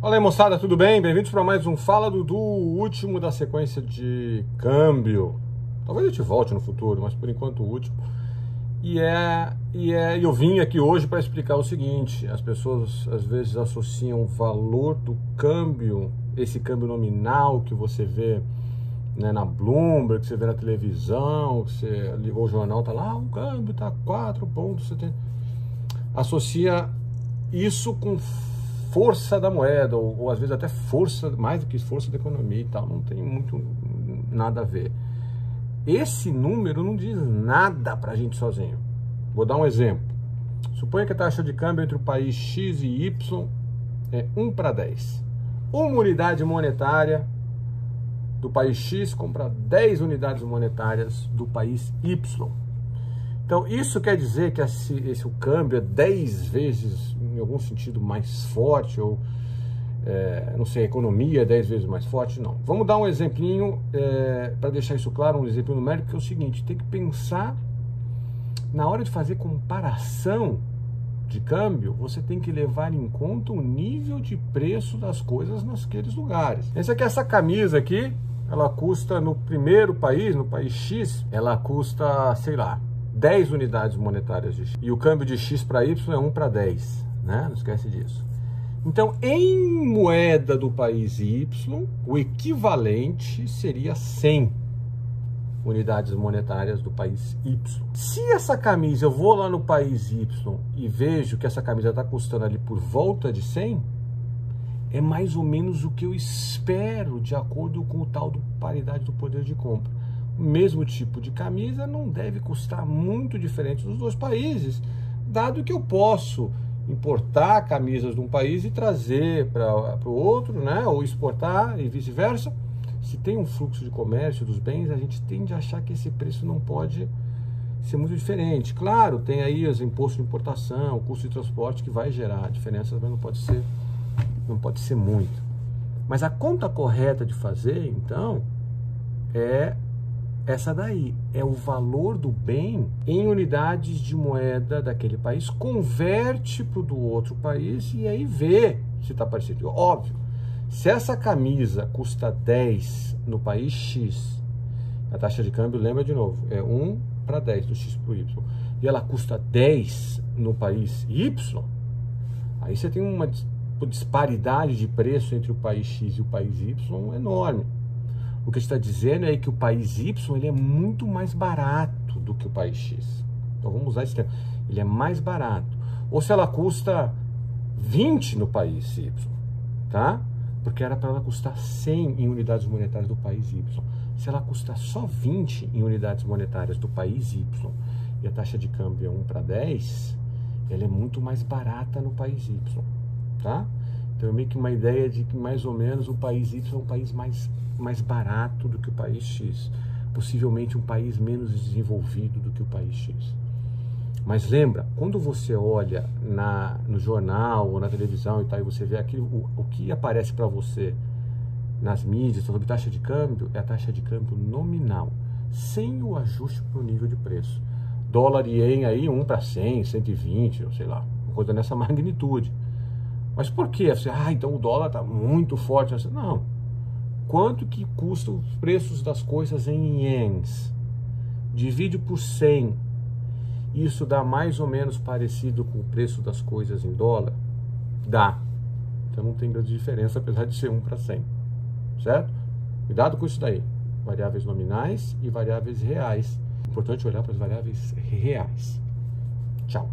Fala aí, moçada, tudo bem? Bem-vindos para mais um Fala Dudu, o último da sequência de câmbio. Talvez eu te volte no futuro, mas por enquanto o último. Eu vim aqui hoje para explicar o seguinte: as pessoas às vezes associam o valor do câmbio, esse câmbio nominal que você vê, né, na Bloomberg, que você vê na televisão, que você ligou o jornal, tá lá, o câmbio tá 4,70. Associa isso com força da moeda, ou às vezes até força, mais do que força da economia e tal, não tem muito nada a ver. Esse número não diz nada pra gente sozinho. Vou dar um exemplo. Suponha que a taxa de câmbio entre o país X e Y é 1:10. Uma unidade monetária do país X compra 10 unidades monetárias do país Y. Então, isso quer dizer que o câmbio é 10 vezes, em algum sentido, mais forte, ou, não sei, a economia é 10 vezes mais forte? Não. Vamos dar um exemplinho, para deixar isso claro, um exemplo numérico, que é o seguinte: tem que pensar, na hora de fazer comparação de câmbio, você tem que levar em conta o nível de preço das coisas naqueles lugares. Essa camisa aqui, ela custa, no primeiro país, no país X, ela custa, sei lá, 10 unidades monetárias de X. E o câmbio de X para Y é 1:10, né? Não esquece disso. Então, em moeda do país Y, o equivalente seria 100 unidades monetárias do país Y. Se essa camisa, eu vou lá no país Y e vejo que essa camisa está custando ali por volta de 100, é mais ou menos o que eu espero, de acordo com o tal do paridade do poder de compra. O mesmo tipo de camisa não deve custar muito diferente dos dois países, dado que eu posso importar camisas de um país e trazer para o outro, né? Ou exportar e vice-versa. Se tem um fluxo de comércio dos bens, a gente tende a achar que esse preço não pode ser muito diferente. Claro, tem aí os impostos de importação, o custo de transporte, que vai gerar diferenças, mas não pode ser muito. Mas a conta correta de fazer, então, é essa daí, é o valor do bem em unidades de moeda daquele país, converte para o do outro país e aí vê se está parecido. Óbvio, se essa camisa custa 10 no país X, a taxa de câmbio, lembra de novo, é 1:10 do X para o Y, e ela custa 10 no país Y, aí você tem uma disparidade de preço entre o país X e o país Y enorme. O que está dizendo é que o país Y, ele é muito mais barato do que o país X. Então vamos usar esse termo. Ele é mais barato. Ou se ela custa 20 no país Y, tá? Porque era para ela custar 100 em unidades monetárias do país Y. Se ela custa só 20 em unidades monetárias do país Y e a taxa de câmbio é 1:10, ela é muito mais barata no país Y, tá? Então é meio que uma ideia de que mais ou menos o país Y é um país mais barato do que o país X, possivelmente um país menos desenvolvido do que o país X. Mas lembra, quando você olha no jornal ou na televisão e tal, e você vê aquilo, o que aparece para você nas mídias sobre taxa de câmbio, é a taxa de câmbio nominal, sem o ajuste para o nível de preço. Dólar e ien aí 1:100, 120, ou sei lá, uma coisa nessa magnitude. Mas por quê? Você, então o dólar está muito forte. Não. Quanto que custam os preços das coisas em ienes? Divide por 100. Isso dá mais ou menos parecido com o preço das coisas em dólar? Dá. Então não tem grande diferença, apesar de ser 1:100. Certo? Cuidado com isso daí. Variáveis nominais e variáveis reais. Importante olhar para as variáveis reais. Tchau.